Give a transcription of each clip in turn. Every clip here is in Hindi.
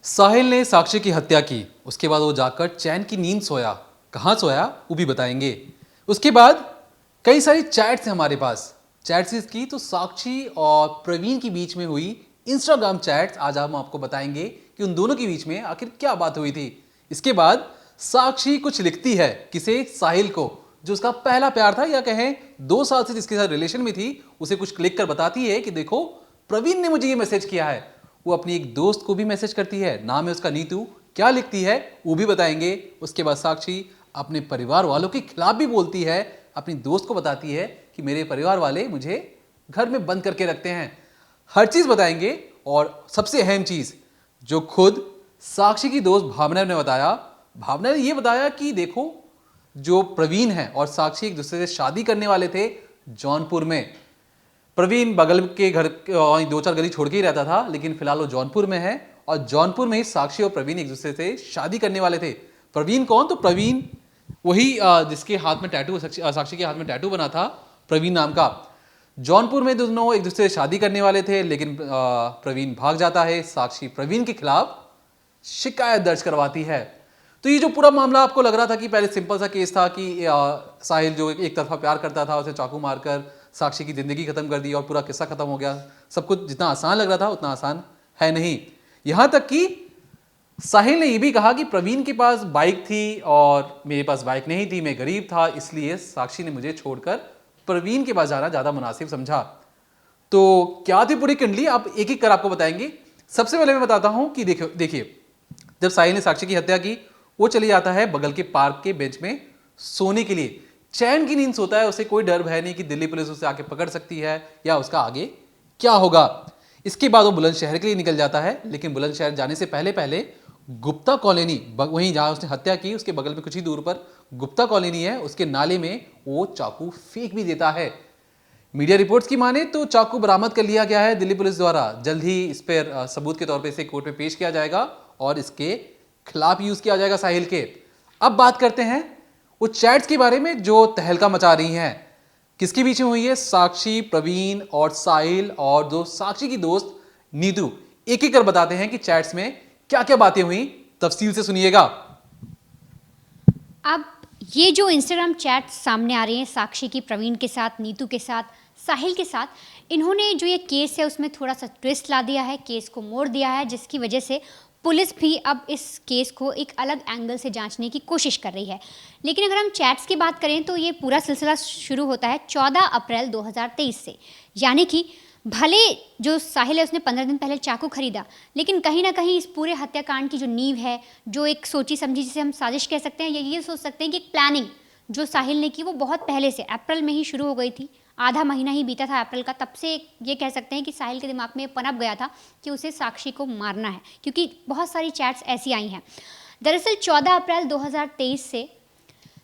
साहिल ने साक्षी की हत्या की। उसके बाद वो जाकर चैन की नींद सोया। कहाँ सोया वो भी बताएंगे। उसके बाद कई सारी चैट्स हैं हमारे पास। चैट्स की तो साक्षी और प्रवीण के बीच में हुई इंस्टाग्राम चैट्स आज हम आपको बताएंगे कि उन दोनों के बीच में आखिर क्या बात हुई थी। इसके बाद साक्षी कुछ लिखती है किसे, साहिल को, जो उसका पहला प्यार था या कहें 2 साल से जिसके साथ रिलेशन में थी, उसे कुछ क्लिक कर बताती है कि देखो प्रवीण ने मुझे ये मैसेज किया है। वो अपनी एक दोस्त को भी मैसेज करती है, नाम है उसका नीतू। क्या लिखती है वो भी बताएंगे। उसके बाद साक्षी अपने परिवार वालों के खिलाफ भी बोलती है, अपनी दोस्त को बताती है कि मेरे परिवार वाले मुझे घर में बंद करके रखते हैं। हर चीज बताएंगे। और सबसे अहम चीज जो खुद साक्षी की दोस्त भावना ने बताया, भावना ने यह बताया कि देखो जो प्रवीण है और साक्षी एक दूसरे से शादी करने वाले थे जौनपुर में। प्रवीण बगल के घर 2-4 गली छोड़ के ही रहता था, लेकिन फिलहाल वो जौनपुर में है और जौनपुर में ही साक्षी और प्रवीण एक दूसरे से शादी करने वाले थे। प्रवीण कौन? तो प्रवीण वही जिसके हाथ में टैटू, साक्षी के हाथ में टैटू बना था, प्रवीण नाम का। जौनपुर में दोनों एक दूसरे से शादी करने वाले थे, लेकिन प्रवीण भाग जाता है। साक्षी प्रवीण के खिलाफ शिकायत दर्ज करवाती है। तो ये जो पूरा मामला आपको लग रहा था कि पहले सिंपल सा केस था कि साहिल जो एक तरफा प्यार करता था, उसे चाकू मारकर साक्षी की जिंदगी खत्म कर दी और पूरा किस्सा खत्म हो गया। सब कुछ जितना आसान लग रहा था उतना आसान है नहीं। यहां तक कि साहिल ने यह भी कहा कि प्रवीण के पास बाइक थी और मेरे पास बाइक नहीं थी, मैं गरीब था, इसलिए साक्षी ने मुझे छोड़कर प्रवीण के पास जाना ज्यादा मुनासिब समझा। तो क्या थी पूरी कुंडली, आप एक एक कर आपको बताएंगे। सबसे पहले मैं बताता हूं कि देखिए जब साहिल ने साक्षी की हत्या की, वो चली जाता है बगल के पार्क के बेंच में सोने के लिए। चैन की नींद सोता है, उसे कोई डर भय नहीं कि दिल्ली पुलिस उसे आके पकड़ सकती है या उसका आगे क्या होगा। इसके बाद वो बुलंदशहर के लिए निकल जाता है, लेकिन बुलंदशहर जाने से पहले पहले गुप्ता कॉलोनी, वहीं जहां उसने हत्या की उसके बगल में कुछ ही दूर पर गुप्ता कॉलोनी है, उसके नाले में वो चाकू फेंक भी देता है। मीडिया रिपोर्ट्स की माने तो चाकू बरामद कर लिया गया है दिल्ली पुलिस द्वारा। जल्द ही इस पर सबूत के तौर पर इसे कोर्ट में पेश किया जाएगा और इसके खिलाफ यूज किया जाएगा साहिल के। अब बात करते हैं वो चैट्स के बारे में जो तहलका मचा रही हैं। किसके बीच में हुई है? साक्षी, प्रवीण और साहिल और जो साक्षी की दोस्त नीतू। एक एक कर बताते हैं कि चैट्स में क्या क्या बातें हुई, तफसील से सुनिएगा। अब ये जो इंस्टाग्राम चैट सामने आ रही हैं साक्षी की प्रवीण के साथ, नीतू के साथ, साहिल के साथ, इन्होंने जो ये केस है उसमें थोड़ा सा ट्विस्ट ला दिया है, केस को मोड़ दिया है, जिसकी वजह से पुलिस भी अब इस केस को एक अलग एंगल से जांचने की कोशिश कर रही है। लेकिन अगर हम चैट्स की बात करें तो ये पूरा सिलसिला शुरू होता है 14 अप्रैल 2023 से। यानी कि भले जो साहिल है उसने 15 दिन पहले चाकू खरीदा, लेकिन कहीं ना कहीं इस पूरे हत्याकांड की जो नींव है, जो एक सोची समझी, जिसे हम साजिश कह सकते हैं, ये सोच सकते हैं कि एक प्लानिंग जो साहिल ने की वो बहुत पहले से अप्रैल में ही शुरू हो गई थी। आधा महीना ही बीता था अप्रैल का, तब से ये कह सकते हैं कि साहिल के दिमाग में पनप गया था कि उसे साक्षी को मारना है, क्योंकि बहुत सारी चैट्स ऐसी आई हैं। दरअसल 14 अप्रैल 2023 से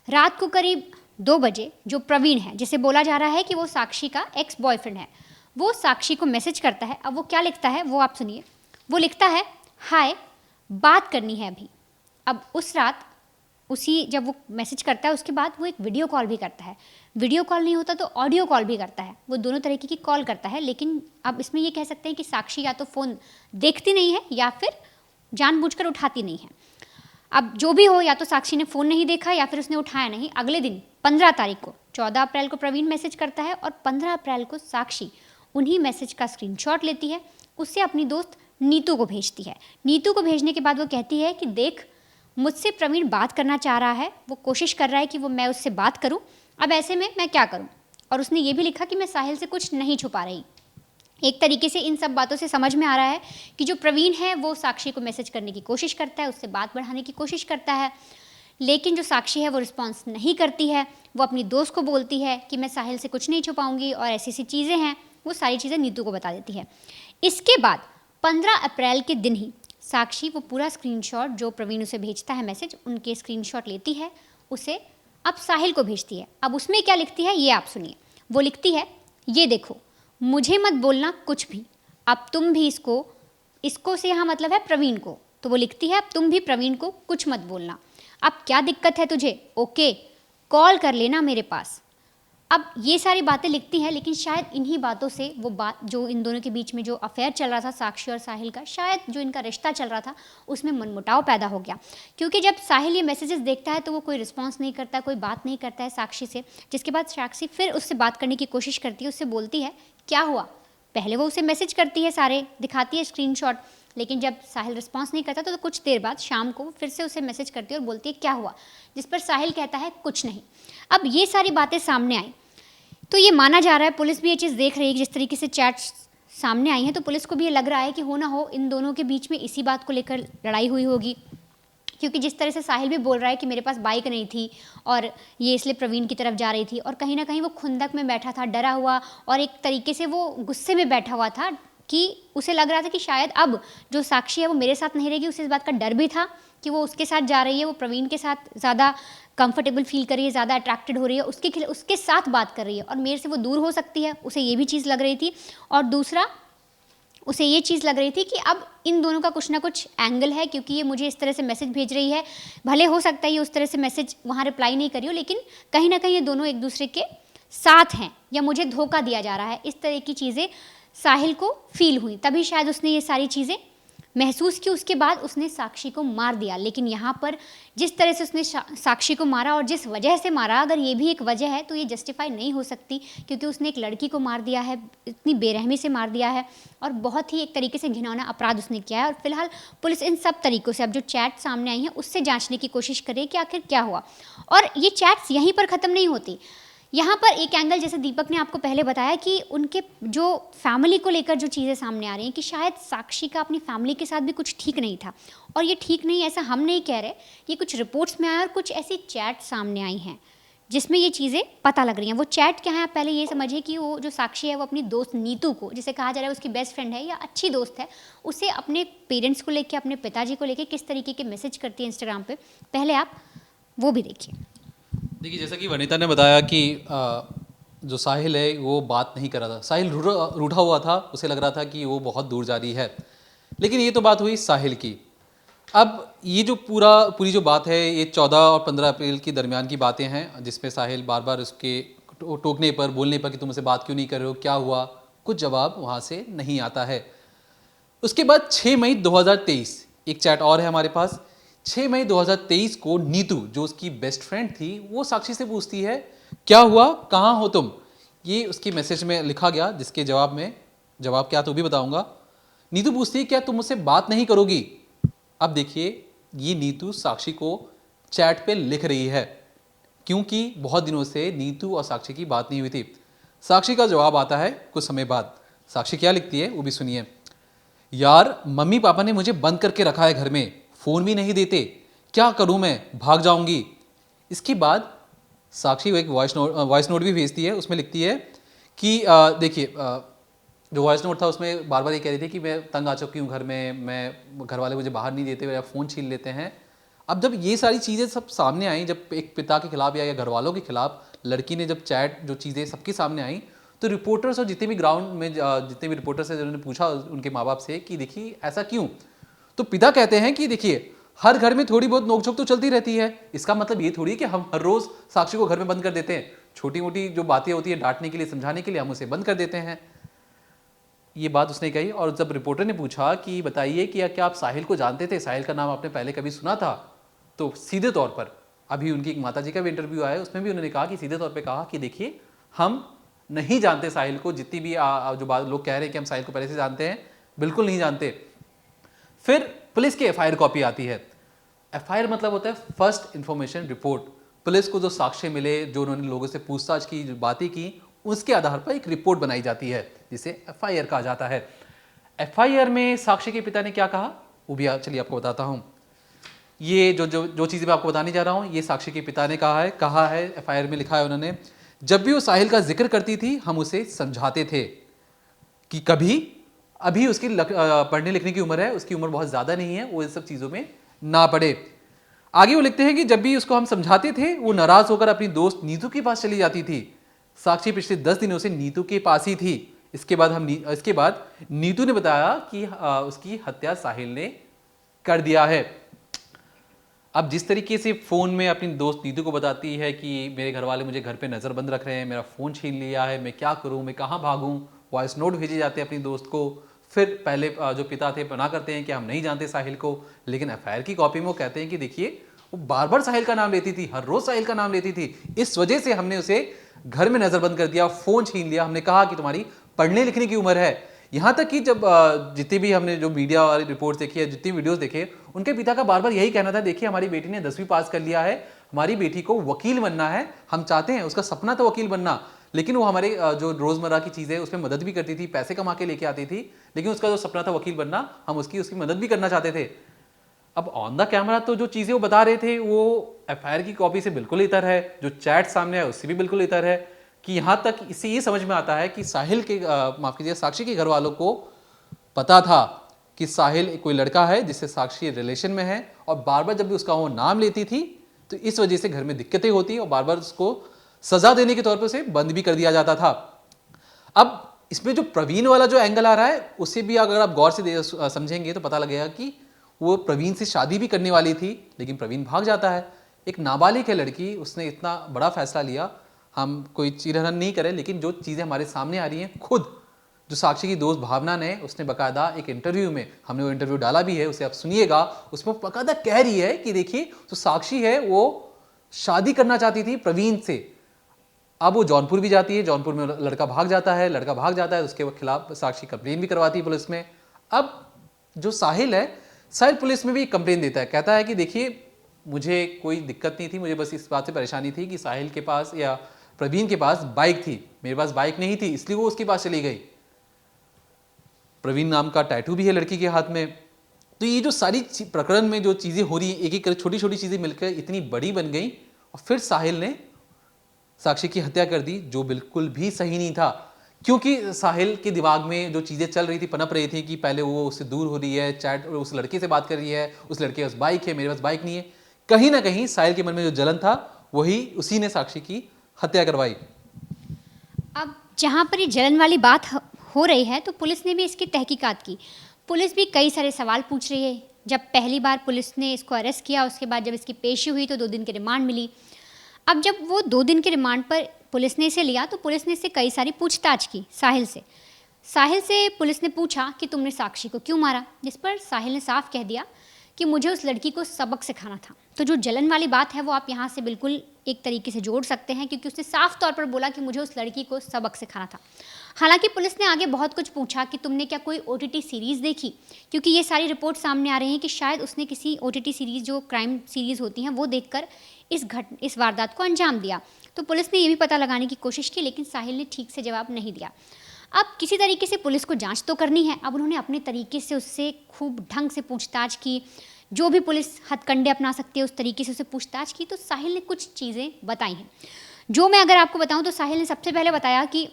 रात को करीब 2 बजे जो प्रवीण है, जिसे बोला जा रहा है कि वो साक्षी का एक्स बॉयफ्रेंड है, वो साक्षी को मैसेज करता है। अब वो क्या लिखता है वो आप सुनिए। वो लिखता है, हाय बात करनी है अभी। अब उस रात जब वो मैसेज करता है उसके बाद वो एक वीडियो कॉल भी करता है। वीडियो कॉल नहीं होता तो ऑडियो कॉल भी करता है। वो दोनों तरीके की कॉल करता है। लेकिन अब इसमें ये कह सकते हैं कि साक्षी या तो फ़ोन देखती नहीं है या फिर जानबूझकर उठाती नहीं है। अब जो भी हो, या तो साक्षी ने फ़ोन नहीं देखा या फिर उसने उठाया नहीं। अगले दिन 15 तारीख को, 14 अप्रैल को प्रवीण मैसेज करता है और 15 अप्रैल को साक्षी उन्हीं मैसेज का स्क्रीनशॉट लेती है, उससे अपनी दोस्त नीतू को भेजती है। नीतू को भेजने के बाद वो कहती है कि देख, मुझसे प्रवीण बात करना चाह रहा है, वो कोशिश कर रहा है कि मैं उससे बात करूं, अब ऐसे में मैं क्या करूं। और उसने ये भी लिखा कि मैं साहिल से कुछ नहीं छुपा रही। एक तरीके से इन सब बातों से समझ में आ रहा है कि जो प्रवीण है वो साक्षी को मैसेज करने की कोशिश करता है, उससे बात बढ़ाने की कोशिश करता है, लेकिन जो साक्षी है वो रिस्पॉन्स नहीं करती है। वो अपनी दोस्त को बोलती है कि मैं साहिल से कुछ नहीं छुपाऊंगी और ऐसी ऐसी चीज़ें हैं, वो सारी चीज़ें नीतू को बता देती है। इसके बाद 15 अप्रैल के दिन ही साक्षी वो पूरा स्क्रीनशॉट जो प्रवीण उसे भेजता है मैसेज, उनके स्क्रीनशॉट लेती है, उसे अब साहिल को भेजती है। अब उसमें क्या लिखती है ये आप सुनिए। वो लिखती है, ये देखो मुझे मत बोलना कुछ भी, अब तुम भी इसको से यहाँ मतलब है प्रवीण को, तो वो लिखती है अब तुम भी प्रवीण को कुछ मत बोलना। अब क्या दिक्कत है तुझे? ओके, कॉल कर लेना मेरे पास, अब ये सारी बातें लिखती है, लेकिन शायद इन्हीं बातों से वो बात जो इन दोनों के बीच में जो अफेयर चल रहा था साक्षी और साहिल का, शायद जो इनका रिश्ता चल रहा था उसमें मनमुटाव पैदा हो गया। क्योंकि जब साहिल ये मैसेजेस देखता है तो वो कोई रिस्पॉन्स नहीं करता, कोई बात नहीं करता है साक्षी से, जिसके बाद साक्षी फिर उससे बात करने की कोशिश करती है, उससे बोलती है क्या हुआ। पहले वो उसे मैसेज करती है, सारे दिखाती है स्क्रीनशॉट, लेकिन जब साहिल रिस्पॉन्स नहीं करता तो कुछ देर बाद शाम को फिर से उसे मैसेज करती है और बोलती है क्या हुआ, जिस पर साहिल कहता है कुछ नहीं। अब ये सारी बातें सामने आई तो ये माना जा रहा है, पुलिस भी ये चीज़ देख रही है कि जिस तरीके से चैट्स सामने आई हैं, तो पुलिस को भी ये लग रहा है कि हो ना हो इन दोनों के बीच में इसी बात को लेकर लड़ाई हुई होगी। क्योंकि जिस तरह से साहिल भी बोल रहा है कि मेरे पास बाइक नहीं थी और ये इसलिए प्रवीण की तरफ जा रही थी, और कहीं ना कहीं वो खुंदक में बैठा था, डरा हुआ, और एक तरीके से वो गुस्से में बैठा हुआ था कि उसे लग रहा था कि शायद अब जो साक्षी है वो मेरे साथ नहीं रहेगी। उसे इस बात का डर भी था कि वो उसके साथ जा रही है, वो प्रवीण के साथ ज़्यादा कंफर्टेबल फील कर रही है, ज़्यादा अट्रैक्टेड हो रही है, उसके साथ बात कर रही है और मेरे से वो दूर हो सकती है, उसे ये भी चीज़ लग रही थी। और दूसरा, उसे ये चीज़ लग रही थी कि अब इन दोनों का कुछ ना कुछ एंगल है, क्योंकि ये मुझे इस तरह से मैसेज भेज रही है, भले हो सकता है ये उस तरह से मैसेज वहाँ रिप्लाई नहीं करी हो, लेकिन कहीं ना कहीं ये दोनों एक दूसरे के साथ हैं या मुझे धोखा दिया जा रहा है, इस तरह की चीज़ें साहिल को फील हुई। तभी शायद उसने ये सारी चीज़ें महसूस की। उसके बाद उसने साक्षी को मार दिया। लेकिन यहाँ पर जिस तरह से उसने साक्षी को मारा और जिस वजह से मारा, अगर ये भी एक वजह है तो ये जस्टिफाई नहीं हो सकती, क्योंकि उसने एक लड़की को मार दिया है, इतनी बेरहमी से मार दिया है और बहुत ही एक तरीके से घिनौना अपराध उसने किया है। और फिलहाल पुलिस इन सब तरीक़ों से, अब जो चैट सामने आई हैं उससे जाँचने की कोशिश कर रही है कि आखिर क्या हुआ। और ये चैट्स यहीं पर ख़त्म नहीं होती। यहाँ पर एक एंगल, जैसे दीपक ने आपको पहले बताया कि उनके जो फैमिली को लेकर जो चीज़ें सामने आ रही हैं कि शायद साक्षी का अपनी फैमिली के साथ भी कुछ ठीक नहीं था। और ये ठीक नहीं, ऐसा हम नहीं कह रहे, ये कुछ रिपोर्ट्स में आया और कुछ ऐसी चैट सामने आई हैं जिसमें ये चीज़ें पता लग रही हैं। वो चैट क्या है, आप पहले ये समझिए कि वो जो साक्षी है वो अपनी दोस्त नीतू को, जिसे कहा जा रहा है उसकी बेस्ट फ्रेंड है या अच्छी दोस्त है, उसे अपने पेरेंट्स को लेकर, अपने पिताजी को लेकर किस तरीके के मैसेज करती है इंस्टाग्राम पर। पहले आप वो भी देखिए। देखिए, जैसा कि वनिता ने बताया कि जो साहिल है वो बात नहीं कर रहा था, साहिल रूठा हुआ था, उसे लग रहा था कि वो बहुत दूर जा रही है। लेकिन ये तो बात हुई साहिल की। अब ये जो पूरी जो बात है, ये 14 और 15 अप्रैल के दरमियान की बातें हैं, जिसमें साहिल बार बार उसके टोकने पर, बोलने पर कि तुम मुझसे बात क्यों नहीं कर रहे हो, क्या हुआ, कुछ जवाब वहाँ से नहीं आता है। उसके बाद 6 मई 2023 एक चैट और है हमारे पास। 6 मई 2023 को नीतू, जो उसकी बेस्ट फ्रेंड थी, वो साक्षी से पूछती है क्या हुआ, कहाँ हो तुम। ये उसकी मैसेज में लिखा गया, जिसके जवाब क्या तो भी बताऊंगा। नीतू पूछती है क्या तुम मुझसे बात नहीं करोगी। अब देखिए, ये नीतू साक्षी को चैट पे लिख रही है, क्योंकि बहुत दिनों से नीतू और साक्षी की बात नहीं हुई थी। साक्षी का जवाब आता है कुछ समय बाद। साक्षी क्या लिखती है वो भी सुनिए। यार, मम्मी पापा ने मुझे बंद करके रखा है घर में, फ़ोन भी नहीं देते, क्या करूं मैं, भाग जाऊंगी। इसके बाद साक्षी वो एक वॉइस नोट भी भेजती है। उसमें लिखती है कि देखिए, जो वॉइस नोट था उसमें बार बार ये कह रही थी कि मैं तंग आ चुकी हूँ घर में, मैं घर वाले मुझे बाहर नहीं देते या फ़ोन छीन लेते हैं। अब जब ये सारी चीज़ें सब सामने आई, जब एक पिता के खिलाफ या घर वालों के खिलाफ लड़की ने जब चैट जो चीज़ें सबके सामने आई, तो रिपोर्टर्स और जितने भी ग्राउंड में जितने भी रिपोर्टर्स हैं, जिन्होंने पूछा उनके माँ बाप से कि देखिए ऐसा क्यों, तो पिता कहते हैं कि देखिए हर घर में थोड़ी बहुत नोकझोंक तो चलती रहती है, इसका मतलब ये थोड़ी है कि हम हर रोज़ साक्षी को घर में बंद कर देते हैं। छोटी मोटी जो बातें होती है डांटने के लिए, समझाने के लिए, हम उसे बंद कर देते हैं। ये बात उसने कही। और जब रिपोर्टर ने पूछा कि बताइए कि क्या आप साहिल को जानते थे, साहिल का नाम आपने पहले कभी सुना था, तो सीधे तौर पर, अभी उनकी एक माता जी का भी इंटरव्यू आया, उसमें भी उन्होंने कहा कि सीधे तौर पर कहा कि देखिए हम नहीं जानते साहिल को। जितनी भी जो बात लोग कह रहे हैं कि हम साहिल को पहले से जानते हैं, बिल्कुल नहीं जानते। फिर पुलिस की एफआईआर कॉपी आती है। एफआईआर मतलब होता है फर्स्ट इंफॉर्मेशन रिपोर्ट। पुलिस को जो साक्ष्य मिले, जो उन्होंने लोगों से पूछताछ की, जो बातें की, उसके आधार पर एक रिपोर्ट बनाई जाती है, जिसे एफआईआर कहा जाता है। एफआईआर में साक्ष्य के पिता ने क्या कहा वो भी चलिए आपको बताता हूं। ये जो चीजें मैं आपको बताने जा रहा हूं, ये साक्ष्य के पिता ने कहा है एफआईआर में लिखा है उन्होंने। जब भी वो साहिल का जिक्र करती थी, हम उसे समझाते थे कि अभी उसकी पढ़ने लिखने की उम्र है, उसकी उम्र बहुत ज़्यादा नहीं है, वो इन सब चीज़ों में ना पड़े। आगे वो लिखते हैं कि जब भी उसको हम समझाते थे, वो नाराज़ होकर अपनी दोस्त नीतू के पास चली जाती थी। साक्षी पिछले 10 दिनों से नीतू के पास ही थी। इसके बाद नीतू ने बताया कि उसकी हत्या साहिल ने कर दिया है। अब जिस तरीके से फ़ोन में अपनी दोस्त नीतू को बताती है कि मेरे घर वाले मुझे घर पे नज़रबंद रख रहे हैं, मेरा फ़ोन छीन लिया है, मैं क्या करूं, मैं कहाँ भागूं, वॉइस नोट भेजे जाते हैं अपनी दोस्त को। फिर पहले जो पिता थे मना करते हैं कि हम नहीं जानते साहिल को, लेकिन एफआईआर की कॉपी में वो कहते हैं कि देखिए वो बार बार साहिल का नाम लेती थी, हर रोज़ साहिल का नाम लेती थी, इस वजह से हमने उसे घर में नज़रबंद कर दिया, फ़ोन छीन लिया, हमने कहा कि तुम्हारी पढ़ने लिखने की उम्र है। यहाँ तक कि जब जितनी भी हमने जो मीडिया वाली रिपोर्ट्स देखी है, जितनी वीडियोस देखे, उनके पिता का बार बार यही कहना था, देखिए हमारी बेटी ने 10वीं पास कर लिया है, हमारी बेटी को वकील बनना है, हम चाहते हैं, उसका सपना तो वकील बनना, लेकिन वो हमारे जो रोज़मर्रा की चीज़ें उसमें मदद भी करती थी, पैसे कमा के लेके आती थी, लेकिन उसका जो सपना था वकील बनना, हम उसकी मदद भी करना चाहते थे। अब ऑन द कैमरा तो जो चीज़ें वो बता रहे थे वो एफआईआर की कॉपी से बिल्कुल इतर है, जो चैट सामने है उससे भी बिल्कुल इतर है, कि यहाँ तक इससे ये समझ में आता है कि साहिल के माफ़ कीजिए साक्षी के घर वालों को पता था कि साहिल कोई लड़का है जिससे साक्षी रिलेशन में है, और बार बार जब भी उसका वो नाम लेती थी तो इस वजह से घर में दिक्कतें होती और बार बार उसको सजा देने के तौर पर उसे बंद भी कर दिया जाता था। अब इसमें जो प्रवीण वाला जो एंगल आ रहा है उसे भी अगर आप गौर से समझेंगे तो पता लगेगा कि वो प्रवीण से शादी भी करने वाली थी, लेकिन प्रवीण भाग जाता है। एक नाबालिग है लड़की, उसने इतना बड़ा फैसला लिया, हम कोई चीरहरण नहीं करें, लेकिन जो चीज़ें हमारे सामने आ रही हैं, खुद जो साक्षी की दोस्त भावना ने, उसने बकायदा एक इंटरव्यू में, हमने वो इंटरव्यू डाला भी है, उसे आप सुनिएगा, उसमें बकायदा कह रही है कि देखिए जो साक्षी है वो शादी करना चाहती थी प्रवीण से। अब वो जौनपुर भी जाती है, जौनपुर में लड़का भाग जाता है, उसके खिलाफ साक्षी कंप्लेन भी करवाती है पुलिस में। अब जो साहिल है, साहिल पुलिस में भी कंप्लेन देता है, कहता है कि देखिए मुझे कोई दिक्कत नहीं थी, मुझे बस इस बात से परेशानी थी कि साहिल के पास या प्रवीण के पास बाइक थी, मेरे पास बाइक नहीं थी, इसलिए वो उसके पास चली गई। प्रवीण नाम का टैटू भी है लड़की के हाथ में। तो ये जो सारी प्रकरण में जो चीज़ें हो रही हैं, एक एक छोटी छोटी चीज़ें मिलकर इतनी बड़ी बन गई, और फिर साहिल ने साक्षी की हत्या कर दी, जो बिल्कुल भी सही नहीं था। क्योंकि साहिल के दिमाग में जो चीज़ें चल रही थी, पनप रही थी कि पहले वो उससे दूर हो रही है, चैट उस लड़के से बात कर रही है, उस लड़के के पास बाइक है, मेरे पास बाइक नहीं है, कहीं ना कहीं साहिल के मन में जो जलन था वही उसी ने साक्षी की हत्या करवाई। अब जहाँ पर ये जलन वाली बात हो रही है तो पुलिस ने भी इसकी तहकीकात की। पुलिस भी कई सारे सवाल पूछ रही है। जब पहली बार पुलिस ने इसको अरेस्ट किया, उसके बाद जब इसकी पेशी हुई तो 2 दिन की रिमांड मिली। अब जब वो 2 दिन के रिमांड पर पुलिस ने इसे लिया तो पुलिस ने इससे कई सारी पूछताछ की साहिल से। साहिल से पुलिस ने पूछा कि तुमने साक्षी को क्यों मारा, जिस पर साहिल ने साफ कह दिया कि मुझे उस लड़की को सबक सिखाना था। तो जो जलन वाली बात है वो आप यहाँ से बिल्कुल एक तरीके से जोड़ सकते हैं, क्योंकि उसने साफ तौर पर बोला कि मुझे उस लड़की को सबक सिखाना था। हालांकि पुलिस ने आगे बहुत कुछ पूछा कि तुमने क्या कोई OTT सीरीज़ देखी, क्योंकि ये सारी रिपोर्ट सामने आ रही हैं कि शायद उसने किसी OTT सीरीज़ जो क्राइम सीरीज़ होती हैं वो देखकर इस वारदात को अंजाम दिया। तो पुलिस ने ये भी पता लगाने की कोशिश की, लेकिन साहिल ने ठीक से जवाब नहीं दिया। अब किसी तरीके से पुलिस को जांच तो करनी है। अब उन्होंने अपने तरीके से उससे खूब ढंग से पूछताछ की, जो भी पुलिस हथकंडे अपना सकती है उस तरीके से उससे पूछताछ की। तो साहिल ने कुछ चीज़ें बताई हैं, जो मैं अगर आपको बताऊं तो साहिल ने सबसे पहले बताया कि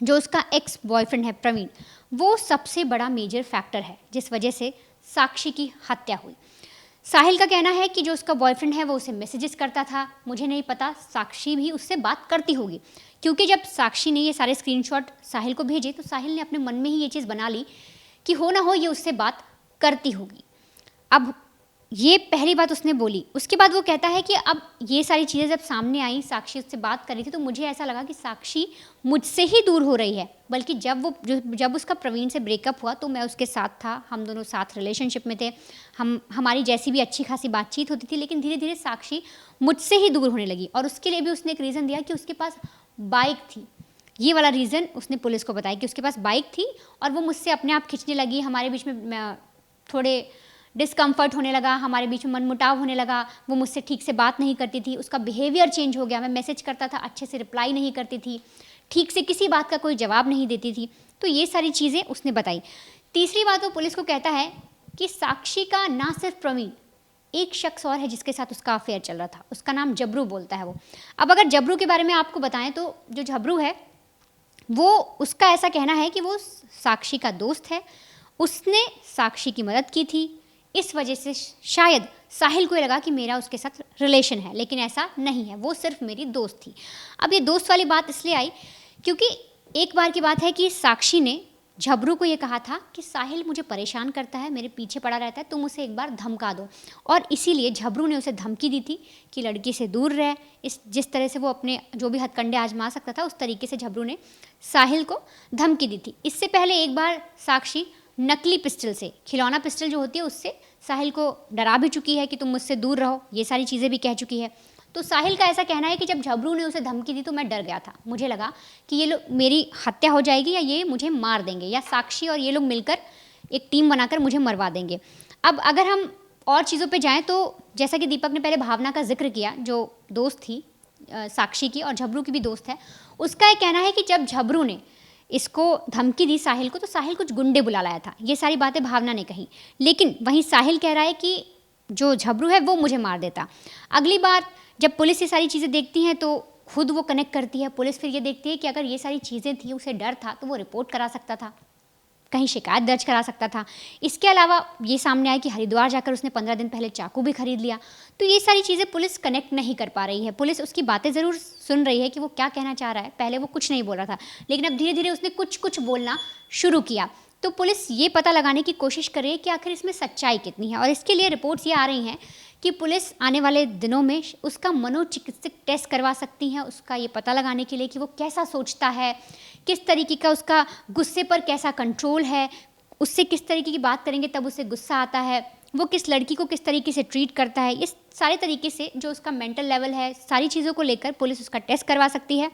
जो उसका एक्स बॉयफ्रेंड है प्रवीण, वो सबसे बड़ा मेजर फैक्टर है जिस वजह से साक्षी की हत्या हुई। साहिल का कहना है कि जो उसका बॉयफ्रेंड है वो उसे मैसेजेस करता था, मुझे नहीं पता साक्षी भी उससे बात करती होगी, क्योंकि जब साक्षी ने ये सारे स्क्रीनशॉट साहिल को भेजे तो साहिल ने अपने मन में ही ये चीज़ बना ली कि हो ना हो ये उससे बात करती होगी। अब ये पहली बात उसने बोली। उसके बाद वो कहता है कि अब ये सारी चीज़ें जब सामने आई, साक्षी उससे बात कर रही थी, तो मुझे ऐसा लगा कि साक्षी मुझसे ही दूर हो रही है, बल्कि जब उसका प्रवीण से ब्रेकअप हुआ तो मैं उसके साथ था, हम दोनों साथ रिलेशनशिप में थे, हमारी जैसी भी अच्छी खासी बातचीत होती थी, लेकिन धीरे धीरे साक्षी मुझसे ही दूर होने लगी। और उसके लिए भी उसने एक रीज़न दिया कि उसके पास बाइक थी। ये वाला रीज़न उसने पुलिस को बताया कि उसके पास बाइक थी और वो मुझसे अपने आप खिंचने लगी, हमारे बीच में थोड़े डिस्कम्फर्ट होने लगा, हमारे बीच में मनमुटाव होने लगा, वो मुझसे ठीक से बात नहीं करती थी, उसका बिहेवियर चेंज हो गया, मैं मैसेज करता था अच्छे से रिप्लाई नहीं करती थी, ठीक से किसी बात का कोई जवाब नहीं देती थी। तो ये सारी चीज़ें उसने बताई। तीसरी बात वो पुलिस को कहता है कि साक्षी का ना सिर्फ प्रवीण, एक शख्स और है जिसके साथ उसका अफेयर चल रहा था, उसका नाम जबरू बोलता है वो। अब अगर जबरू के बारे में आपको बताएं तो जो जबरू है वो, उसका ऐसा कहना है कि वो साक्षी का दोस्त है, उसने साक्षी की मदद की थी, इस वजह से शायद साहिल को ये लगा कि मेरा उसके साथ रिलेशन है, लेकिन ऐसा नहीं है, वो सिर्फ मेरी दोस्त थी। अब ये दोस्त वाली बात इसलिए आई क्योंकि एक बार की बात है कि साक्षी ने झबरू को ये कहा था कि साहिल मुझे परेशान करता है, मेरे पीछे पड़ा रहता है, तुम उसे एक बार धमका दो। और इसीलिए झबरू ने उसे धमकी दी थी कि लड़की से दूर रहे। इस जिस तरह से वो अपने जो भी हथकंडे आजमा सकता था, उस तरीके से झबरू ने साहिल को धमकी दी थी। इससे पहले एक बार साक्षी नकली पिस्टल से, खिलौना पिस्टल जो होती है उससे साहिल को डरा भी चुकी है कि तुम मुझसे दूर रहो, ये सारी चीज़ें भी कह चुकी है। तो साहिल का ऐसा कहना है कि जब झबरू ने उसे धमकी दी तो मैं डर गया था, मुझे लगा कि ये लोग मेरी हत्या हो जाएगी या ये मुझे मार देंगे, या साक्षी और ये लोग मिलकर एक टीम बनाकर मुझे मरवा देंगे। अब अगर हम और चीज़ों पे जाएं तो जैसा कि दीपक ने पहले भावना का जिक्र किया, जो दोस्त थी साक्षी की और झबरू की भी दोस्त है, उसका ये कहना है कि जब झबरू ने इसको धमकी दी साहिल को, तो साहिल कुछ गुंडे बुला लाया था। ये सारी बातें भावना ने कही, लेकिन वहीं साहिल कह रहा है कि जो झबरू है वो मुझे मार देता। अगली बार जब पुलिस ये सारी चीज़ें देखती हैं तो खुद वो कनेक्ट करती है। पुलिस फिर ये देखती है कि अगर ये सारी चीज़ें थी, उसे डर था, तो वो रिपोर्ट करा सकता था, कहीं शिकायत दर्ज करा सकता था। इसके अलावा ये सामने आया कि हरिद्वार जाकर उसने 15 दिन पहले चाकू भी खरीद लिया। तो ये सारी चीज़ें पुलिस कनेक्ट नहीं कर पा रही है। पुलिस उसकी बातें ज़रूर सुन रही है कि वो क्या कहना चाह रहा है। पहले वो कुछ नहीं बोल रहा था, लेकिन अब धीरे धीरे उसने कुछ कुछ बोलना शुरू किया। तो पुलिस ये पता लगाने की कोशिश कर रही है कि आखिर इसमें सच्चाई कितनी है, और इसके लिए रिपोर्ट्स ये आ रही हैं कि पुलिस आने वाले दिनों में उसका मनोचिकित्सक टेस्ट करवा सकती है, उसका ये पता लगाने के लिए कि वो कैसा सोचता है, किस तरीके का उसका गुस्से पर कैसा कंट्रोल है, उससे किस तरीके की बात करेंगे तब उसे गुस्सा आता है, वो किस लड़की को किस तरीके से ट्रीट करता है। इस सारे तरीके से जो उसका मेंटल लेवल है, सारी चीज़ों को लेकर पुलिस उसका टेस्ट करवा सकती है,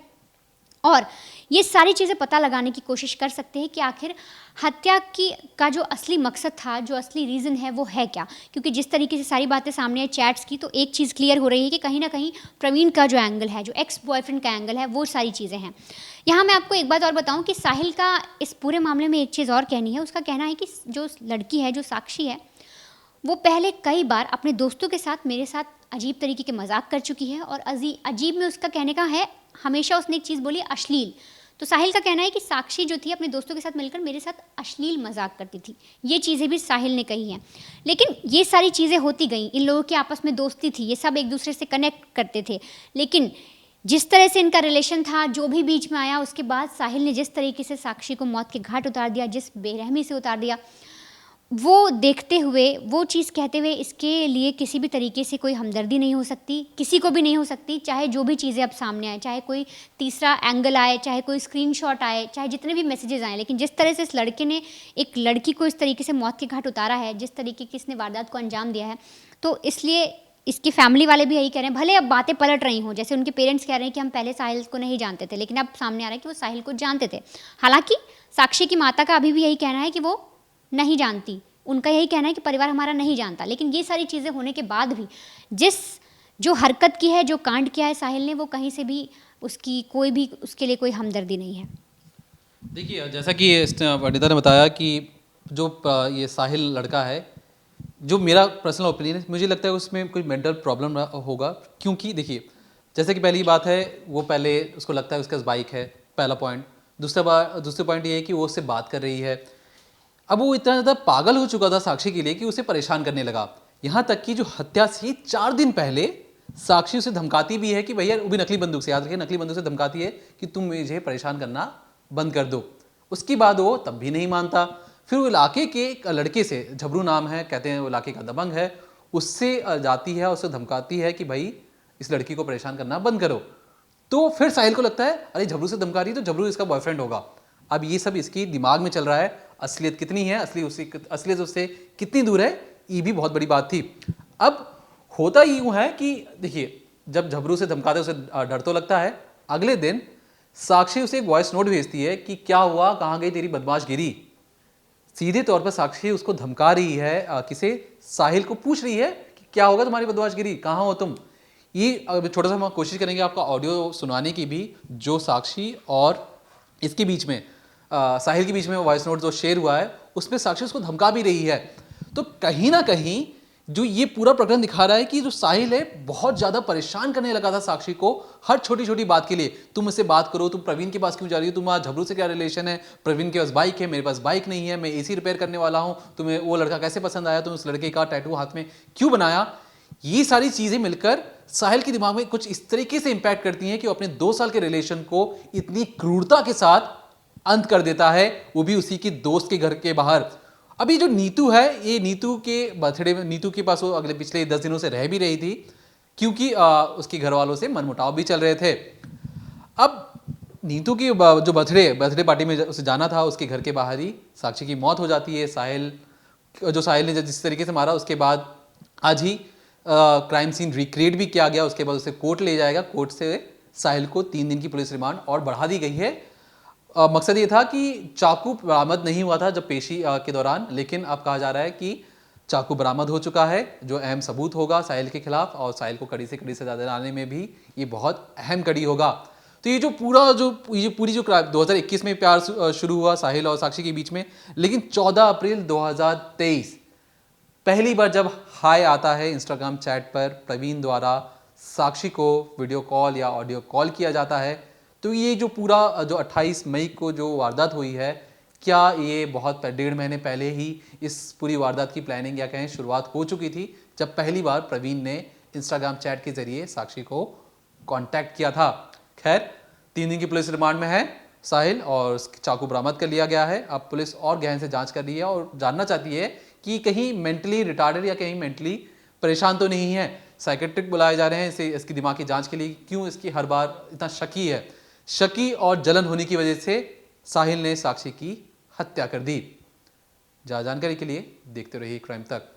और ये सारी चीज़ें पता लगाने की कोशिश कर सकते हैं कि आखिर हत्या का जो असली मकसद था, जो असली रीज़न है, वो है क्या। क्योंकि जिस तरीके से सारी बातें सामने आई चैट्स की, तो एक चीज़ क्लियर हो रही है कि कहीं ना कहीं प्रवीण का जो एंगल है, जो एक्स बॉयफ्रेंड का एंगल है, वो सारी चीज़ें हैं। यहाँ मैं आपको एक बात और बताऊँ कि साहिल का इस पूरे मामले में एक चीज़ और कहनी है। उसका कहना है कि जो लड़की है, जो साक्षी है, वो पहले कई बार अपने दोस्तों के साथ मेरे साथ अजीब तरीके के मजाक कर चुकी है, और अजीब में उसका कहने का है, हमेशा उसने एक चीज़ बोली, अश्लील। तो साहिल का कहना है कि साक्षी जो थी अपने दोस्तों के साथ मिलकर मेरे साथ अश्लील मजाक करती थी। ये चीज़ें भी साहिल ने कही हैं। लेकिन ये सारी चीज़ें होती गई, इन लोगों की आपस में दोस्ती थी, ये सब एक दूसरे से कनेक्ट करते थे। लेकिन जिस तरह से इनका रिलेशन था, जो भी बीच में आया, उसके बाद साहिल ने जिस तरीके से साक्षी को मौत के घाट उतार दिया, जिस बेरहमी से उतार दिया, वो देखते हुए, वो चीज़ कहते हुए, इसके लिए किसी भी तरीके से कोई हमदर्दी नहीं हो सकती, किसी को भी नहीं हो सकती। चाहे जो भी चीज़ें अब सामने आए, चाहे कोई तीसरा एंगल आए, चाहे कोई स्क्रीनशॉट आए, चाहे जितने भी मैसेजेस आए, लेकिन जिस तरह से इस लड़के ने एक लड़की को इस तरीके से मौत के घाट उतारा है, जिस तरीके की इसने वारदात को अंजाम दिया है, तो इसलिए इसकी फैमिली वाले भी यही कह रहे हैं। भले अब बातें पलट रही हों, जैसे उनके पेरेंट्स कह रहे हैं कि हम पहले साहिल को नहीं जानते थे, लेकिन अब सामने आ रहा है कि वो साहिल को जानते थे। हालांकि साक्षी की माता का अभी भी यही कहना है कि वो नहीं जानती, उनका यही कहना है कि परिवार हमारा नहीं जानता। लेकिन ये सारी चीज़ें होने के बाद भी जो हरकत की है, जो कांड किया है साहिल ने, वो कहीं से भी उसकी कोई भी उसके लिए कोई हमदर्दी नहीं है। देखिए, जैसा कि वनिता ने बताया कि जो ये साहिल लड़का है, जो मेरा पर्सनल ओपिनियन है, मुझे लगता है उसमें कोई मेंटल प्रॉब्लम होगा। क्योंकि देखिए, जैसे कि पहली बात है, वो पहले उसको लगता है उसके पास बाइक है, पहला पॉइंट। दूसरा पॉइंट ये है कि वो उससे बात कर रही है। अब वो इतना ज़्यादा पागल हो चुका था साक्षी के लिए कि उसे परेशान करने लगा। यहाँ तक कि जो हत्या से 4 दिन पहले साक्षी उसे धमकाती भी है कि भैया, वो भी नकली बंदूक से, याद रखिए, नकली बंदूक से धमकाती है कि तुम मुझे परेशान करना बंद कर दो। उसके बाद वो तब भी नहीं मानता। फिर वो इलाके के एक लड़के से, झबरू नाम है, कहते हैं वो इलाके का दबंग है, उससे जाती है, उससे धमकाती है कि भाई इस लड़की को परेशान करना बंद करो। तो फिर साहिल को लगता है, अरे झबरू से धमका रही तो झबरू इसका बॉयफ्रेंड होगा। अब ये सब इसकी दिमाग में चल रहा है। असलियत कितनी है, असलियत उससे कितनी दूर है, ये भी बहुत बड़ी बात थी। अब होता यूं है कि देखिए, जब झबरू से धमकाते उसे डर तो लगता है। अगले दिन साक्षी उसे एक वॉइस नोट भेजती है कि क्या हुआ, कहाँ गई तेरी बदमाशगिरी। सीधे तौर पर साक्षी उसको धमका रही है, किसे, साहिल को पूछ रही है कि क्या होगा तुम्हारी बदमाशगिरी, कहाँ हो तुम। ये छोटा सा हम कोशिश करेंगे आपका ऑडियो सुनाने की भी, जो साक्षी और इसके बीच में साहिल के बीच में वॉइस नोट जो शेयर हुआ है, उसमें साक्षी उसको धमका भी रही है। तो कहीं ना कहीं जो ये पूरा प्रकरण दिखा रहा है कि जो साहिल है बहुत ज़्यादा परेशान करने लगा था साक्षी को, हर छोटी छोटी बात के लिए। तुम मुझसे बात करो, तुम प्रवीण के पास क्यों जा रही हो, तुम्हारा झबरू से क्या रिलेशन है, प्रवीण के पास बाइक है, मेरे पास बाइक नहीं है, मैं एसी रिपेयर करने वाला हूँ, तुम्हें वो लड़का कैसे पसंद आया, तुम उस लड़के का टैटू हाथ में क्यों बनाया। ये सारी चीज़ें मिलकर साहिल के दिमाग में कुछ इस तरीके से इंपैक्ट करती हैं कि वो अपने 2 साल के रिलेशन को इतनी क्रूरता के साथ अंत कर देता है, वो भी उसी के दोस्त के घर के बाहर। अभी जो नीतू है, ये नीतू के बर्थडे में नीतू के पास वो अगले पिछले 10 दिनों से रह भी रही थी, क्योंकि उसके घर वालों से मनमुटाव भी चल रहे थे। अब नीतू की जो बर्थडे पार्टी में उसे जाना था, उसके घर के बाहर ही साक्षी की मौत हो जाती है। साहिल ने जिस तरीके से मारा, उसके बाद आज ही क्राइम सीन रिक्रिएट भी किया गया। उसके बाद उसे कोर्ट ले जाएगा, कोर्ट से साहिल को 3 दिन की पुलिस रिमांड और बढ़ा दी गई है। मकसद ये था कि चाकू बरामद नहीं हुआ था जब पेशी के दौरान, लेकिन अब कहा जा रहा है कि चाकू बरामद हो चुका है, जो अहम सबूत होगा साहिल के खिलाफ, और साहिल को कड़ी से कड़ी सजा दिलाने में भी ये बहुत अहम कड़ी होगा। तो ये पूरी जो 2021 में प्यार शुरू हुआ साहिल और साक्षी के बीच में, लेकिन 14 अप्रैल 2023 पहली बार जब हाय आता है इंस्टाग्राम चैट पर, प्रवीण द्वारा साक्षी को वीडियो कॉल या ऑडियो कॉल किया जाता है। तो ये जो 28 मई को जो वारदात हुई है, क्या ये बहुत 1.5 महीने पहले ही इस पूरी वारदात की प्लानिंग या कहें शुरुआत हो चुकी थी, जब पहली बार प्रवीण ने इंस्टाग्राम चैट के जरिए साक्षी को कांटेक्ट किया था। खैर, 3 दिन की पुलिस रिमांड में है साहिल और चाकू बरामद कर लिया गया है। अब पुलिस और गहन से जांच कर रही है और जानना चाहती है कि कहीं मेंटली रिटार्डेड या कहीं मेंटली परेशान तो नहीं है। साइकेट्रिक बुलाए जा रहे हैं इसकी दिमाग की जांच के लिए। क्यों इसकी हर बार इतना शकी और जलन होने की वजह से साहिल ने साक्षी की हत्या कर दी। ज्यादा जानकारी के लिए देखते रहिए क्राइम तक।